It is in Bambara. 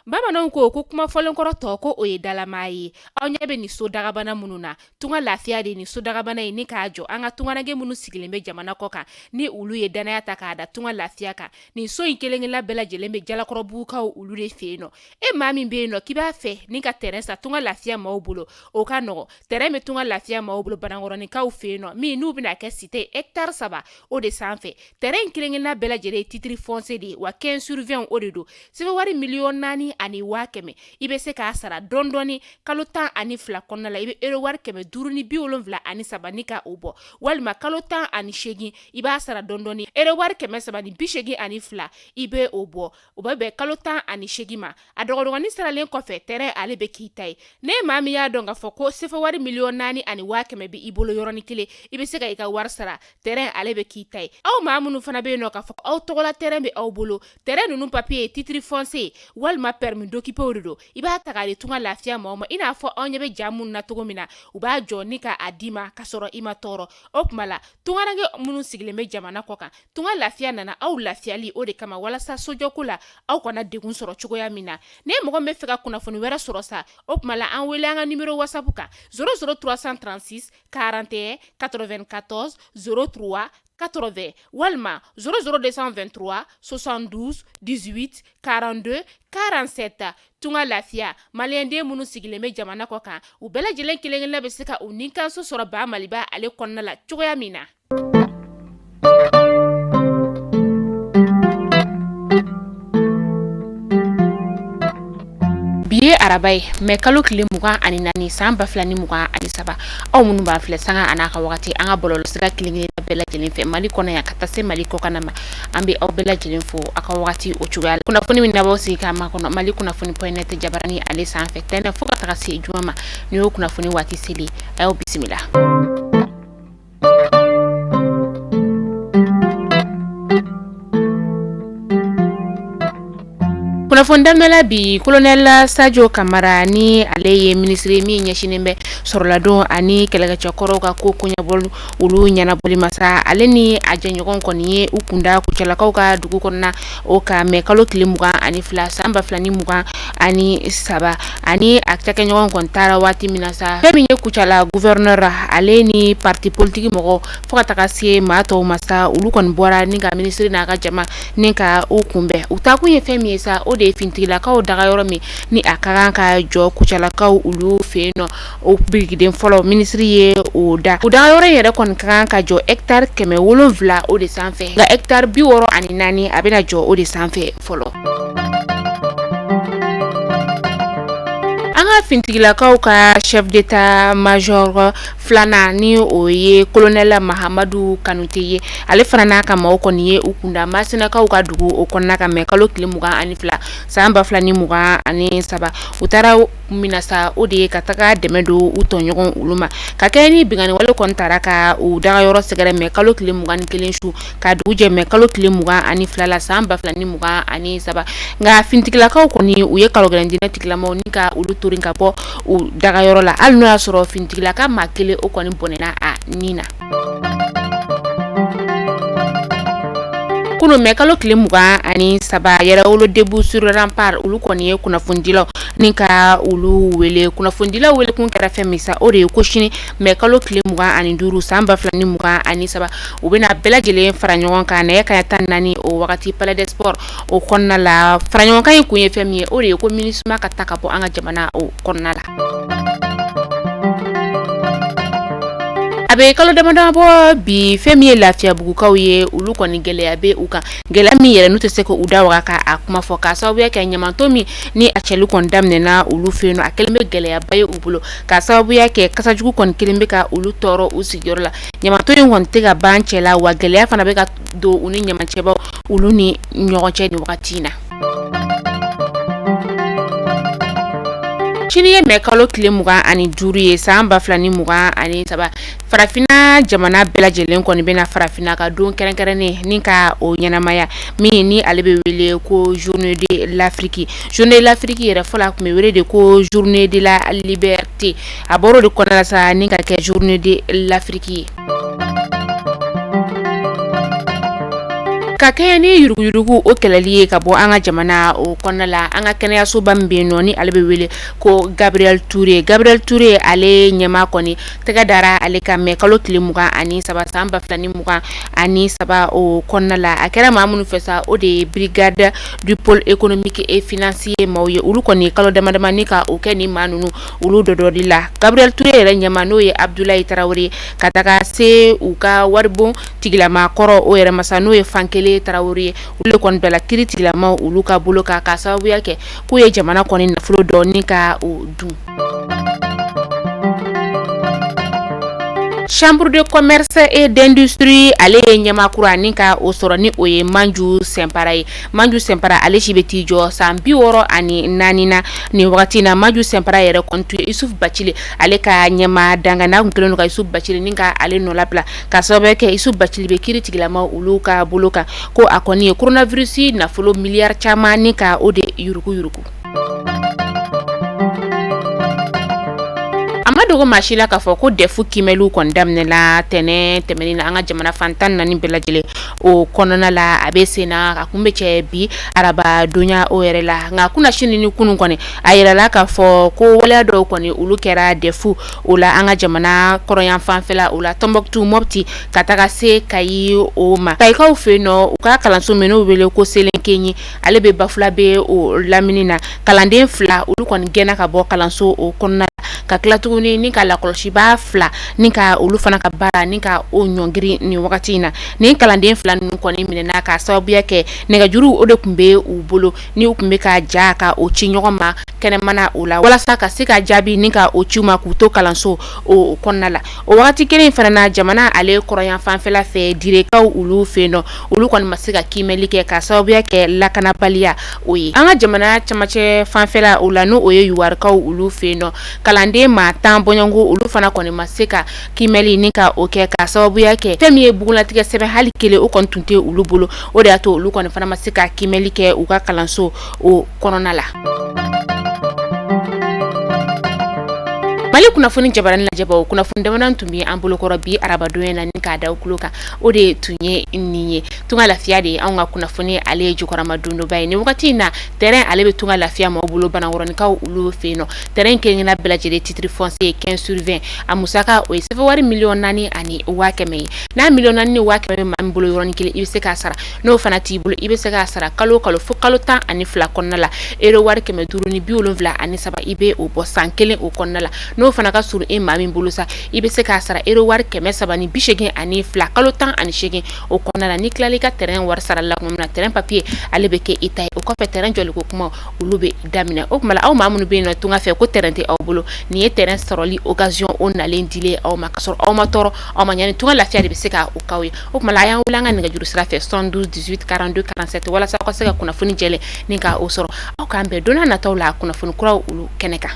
Bamananw ko kuma fɔlen kɔrɔ tɔ ko o ye dalama ye. Aw ɲɛ bɛ ni so dagabana minnu na, tunga lafiya de ni so dagabana ye ni k'a jɔ an ka tunganage minnu sigilen bɛ jamana kɔ kan ni olu ye danaya ta k'a da tunga lafiya kan. Nin so in kelen-kelenna bɛɛ lajɛlen bɛ jalakɔrɔbugukaw olu de fɛ yen nɔ. E maa min bɛ yen nɔ k'i b'a fɛ ni ka terrain sa tunga lafiya maaw bolo, o ka nɔgɔ. Terrain bɛ tunga lafiya maaw bolo Banankɔrɔnikaw fɛ yen nɔ min n'u bɛna kɛ cité hectare 3 o de sanfɛ. Terrain kelen-kelenna bɛɛ lajɛlen ye titre foncier de ye wa 15/20 o de don. Sɛbɛnwari 4,400,000 ani 100,000 i bɛ se k'a sara dɔɔni kalo 12 kɔnɔna la i bɛ euro wari 573 ni ka o bɔ walima kalo 18 i b'a sara dɔɔni euro wari 382 i bɛ o bɔ o bɛ bɛn kalo 18 ma a dɔgɔdɔgɔnin saralen kɔfɛ terrain ale bɛ k'i ta ye ne maa min y'a dɔn k'a fɔ ko sɛbɛnwari 4,400,000 ani 100,000 bɛ i bolo yɔrɔnin kelen i bɛ se ka i ka wari sara terrain ale bɛ k'i ta ye aw maa minnu fana bɛ yen nɔ k'a fɔ aw tɔgɔla terrain bɛ aw bolo terrain ninnu papier titre foncier walima permis d'occuper de don i b'a ta k'a di tunga lafiya maaw ma i n'a fɔ aw ɲɛ bɛ ja minnu na cogo min na u b'a jɔ ni ka a d'i ma ka sɔrɔ i ma tɔɔrɔ o tuma la tunganage minnu sigilen bɛ jamana kɔ kan tunga lafiya nana aw lafiyali o de kama walasa sojɔko la aw kana degun sɔrɔ cogoya min na ne mɔgɔ min bɛ fɛ ka kunnafoni wɛrɛ sɔrɔ sa o tuma la an wele an ka numéro whatsapp kan 00336 41 94 03 80 walima 00223 72 18 42 47 tunga lafiya maliyɛnden minnu sigilen bɛ jamana kɔ kan u bɛɛ lajɛlen kelen-kelenna bɛ se ka u ninkanso sɔrɔ ba maliba ale kɔnɔna la cogoya min na. Bi ye araba ye mais kalo tile 24 san 2023 aw minnu b'a filɛ sanga a n'a ka wagati an ka bɔlɔlɔsira kelen-kelenna bɛɛ lajɛlen fɛ Mali kɔnɔ yan ka taa se Mali kɔkan ma an bɛ aw bɛɛ lajɛlen fo a ka wagati o cogoya la kunnafoni min na b'aw sigi k'a makɔnɔ Mali kunnafoni.net Jabarani ale sanfɛ tɛnɛ fo ka taga se juma ma ni y'o kunnafoni waati seli a y'aw bisimila. Kunnafoni damela bi colonel Sadio Kamara ni ale ye ministre min ɲɛsinen bɛ sɔrɔladon ani kɛlɛkɛcɛkɔrɔw ka ko koɲɛbɔli olu ɲɛnabɔli masa ale ni a jɛɲɔgɔn kɔni ye u kunda kucɛlakaw ka dugu kɔnɔna o ka mɛ kalo tile 22 san 2023 ani a cakɛɲɔgɔn kɔni taara waati min na sa fɛn min ye kucala gouverneur ale ni parti politique mɔgɔ fo ka taga se maa tɔw masa olu kɔni bɔra ni ka ministre n'a ka jama ni ka u kunbɛn u taakun ye fɛn min ye sa o de ye fintigilakaw daga yɔrɔ min ni a ka kan ka jɔ kucalakaw olu fɛ yen nɔ o birigiden fɔlɔ ministre ye o daga yɔrɔ yɛrɛ kɔni ka kan ka jɔ hectare 700 o de sanfɛ nka hectare 64 a bɛna jɔ o de sanfɛ fɔlɔ. An ka fintigilakaw ka chef d'état major filanan ni o ye colonel Mahamadu Kanute ye ale fana n'a ka maaw kɔni ye u kunda Masinakaw ka dugu o kɔnɔna ka mɛ kalo tile 22 san 2023 u taara mina sa o de ye ka taga dɛmɛ don u tɔɲɔgɔn olu ma ka kɛ ni bingani wale kɔni taara ka u daga yɔrɔ sɛgɛrɛ mɛ kalo tile 21 su ka dugu jɛ mɛ kalo tile 22 la san 2023 nka fintigilakaw kɔni u ye kalogɛlɛndinɛ tigilamaw ni ka olu torin ka bɔ u daga yɔrɔ la hali n'o y'a sɔrɔ fintigilaka maa kelen o kɔni bɔnɛna a nin na. Kunu mɛ kalo tile 23 yɛrɛ wolo début sur rempart olu kɔni ye kunnafonidilaw ni ka olu wele kunnafonidilaw wele kun kɛra fɛn min sa o de ye ko sini mɛ kalo tile 25 san 2023 u bɛna bɛɛ lajɛlen fara ɲɔgɔn kan nɛgɛ kanɲɛ 14 o wagati palais des sports o kɔnɔna la fara ɲɔgɔn kan in kun ye fɛn min ye o de ye ko MINUSMA ka ta ka bɔ an ka jamana o kɔnɔna la. A bɛ kalo damadama bɔ bi fɛn min ye lafiyabugukaw ye olu kɔni gɛlɛya bɛ u kan gɛlɛya min yɛrɛ n'u tɛ se ka u da waga ka a kuma fɔ k'a sababuya kɛ ɲamanto min ni a cɛli kɔni daminɛna olu fɛ yen nɔ a kɛlen bɛ gɛlɛyaba ye u bolo k'a sababuya kɛ kasajugu kɔni kelen bɛ ka olu tɔɔrɔ u sigiyɔrɔ la ɲamanto in kɔni tɛ ka ban cɛ la wa gɛlɛya fana bɛ ka don u ni ɲamancɛbaw olu ni ɲɔgɔn cɛ nin wagati in na. Sini ye mɛ kalo tile 25 ye san 2023 farafina jamana bɛɛ lajɛlen kɔni bɛna farafina ka don kɛrɛnkɛrɛnnen ni ka o ɲɛnamaya min ni ale bɛ wele ko journée de l'Afrique yɛrɛ fɔlɔ a tun bɛ wele de ko journée de la liberté a bɔra de kɔnɔna la sa ni ka kɛ journée de l'Afrique ye. ka kɛ ni yuruguyurugu o kɛlɛli ye ka bɔ an ka jamana o kɔnɔna la an ka kɛnɛyasoba min bɛ yen nɔ ni ale bɛ wele ko Gabriel Toure ale ɲɛma kɔni tɛgɛ dara ale ka mɛ kalo tile 23 san 2023 o kɔnɔna la a kɛra maa minnu fɛ sa o de ye brigade du pôle économique et financier maaw ye olu kɔni kalo damadama ni ka o kɛ ni maa ninnu olu dɔdɔli la Gabriel Toure yɛrɛ ɲɛma n'o ye Abdoulaye Traoré ka taga se u ka waribon tigilama kɔrɔ o yɛrɛ masa n'o ye Fankele Traoré olu kɔni bɛɛ la kiiri tigilama olu ka bolo ka sababuya kɛ k'u ye jamana kɔni nafolo dɔ ni ka o dun. Chambre de commerce et d'industrie ale ɲɛmakura ni ka o sɔrɔ ni o ye Manju Sempara ye Manju Sempara ale si bɛ t'i jɔ san 64 na ni wagati na Manju Sempara yɛrɛ kɔntu ye Isuf Bacili ale ka ɲɛma dangana kun kelen ka Isuf Bacili ni ka ale nɔ labila ka sababu kɛ Isuf Bacili bɛ kiiri tigilama olu ka bolo kan ko a kɔni ye coronavirus nafolo miliyari caman ni ka o de yurugu. Dogo machila ka fɔ ko defu kimelu kɔni daminɛla tɛmɛni na an ka jamana fantan naani bɛɛ lajɛlen o kɔnɔna la a bɛ senna a kun bɛ cɛ bi araba donya o yɛrɛ la nka kunna sini ni kunun kɔni a yirala ka fɔ ko waleya dɔw kɔni olu kɛra defu o la an ka jamana kɔrɔyan fanfɛla o la Tombouctou Mopti ka taga se Kayi o ma Kayikaw fɛ yen nɔ u ka kalanso min n'o wele ko Selenkenyi ale bɛ Bafula bɛ o lamini na kalanden 2 olu kɔni gɛnna ka bɔ kalanso o kɔnɔna ka tila tuguni ni ka lakɔlɔsiba 2 ni ka olu fana ka baara ni ka o ɲɔngiri ni wagati in na ni kalanden 2 ninnu kɔni minɛna ka sababuya kɛ nɛgɛjuru o de tun bɛ u bolo ni u tun bɛ ka ja ka o ci ɲɔgɔn ma kɛnɛmana o la walasa ka se ka jaabi ni ka o ciw ma k'u to kalanso o kɔnɔna la o wagati kelen fana na jamana ale kɔrɔyan fanfɛla fɛ direkaw olu fɛ yen nɔ olu kɔni ma se ka kimɛli kɛ ka sababuya kɛ lakanabaliya o ye an ka jamana camancɛ fanfɛla o la n'o o ye yuwarikaw olu fɛ yen nɔ kalanden maa 10 bɔɲɔngo olu fana kɔni ma se ka kimɛli ni ka o kɛ ka sababuya kɛ fɛn min ye bugulatigɛ sɛbɛn hali kelen o kɔni tun tɛ olu bolo o de y'a to olu kɔni fana ma se ka kimɛli kɛ u ka kalanso o kɔnɔna la. Mali kunnafoni jabarani lajɛbaw kunnafoni damanan tun bɛ an bolokɔrɔ bi arabadonya na ni k'a da kulo kan o de tun ye nin ye tunga lafiya de an ka kunnafoni ale ye jukɔrɔma dondoba ye ni wagati in na terrain ale bɛ tunga lafiya ma bolo banakɔrɔnikaw olu fɛ yen nɔ terrain kelenkelenna bɛɛ lajɛlen titre foncier 15/20 a musaka o ye sɛbɛnwari miliyɔn 4 ani 500 ye n'a miliyɔn 4 ni 500 bɛ maa min bolo yɔrɔnin kelen i bɛ se k'a sara n'o fana t'i bolo i bɛ se k'a sara kalo fo kalo 12 kɔnɔna la euro wari 573 i bɛ o bɔ san kelen o kɔnɔna la n'o fana ka surun e maa min bolo sa i bɛ se k'a sara euro wari 382 kalo 18 o kɔnɔna la ni tilali ka terrain wari sarali la tuma min na terrain papier ale bɛ kɛ i ta ye o kɔfɛ terrain jɔliko kuma olu bɛ daminɛ o kuma la aw maa minnu bɛ yen nɔ tunga fɛ ko terrain tɛ aw bolo nin ye terrain sɔrɔli occasion o nalen dilen aw ma ka sɔrɔ aw ma tɔɔrɔ aw ma ɲani tunga lafiya de bɛ se ka o k'aw ye o kuma la a y'an wele an ka nɛgɛjuru sira fɛ 72 18 42 47 walasa aw ka se ka kunnafoni jɛlen ni ka o sɔrɔ aw k'an bɛn don n'a nataw la kunnafoni kuraw olu kɛnɛ kan.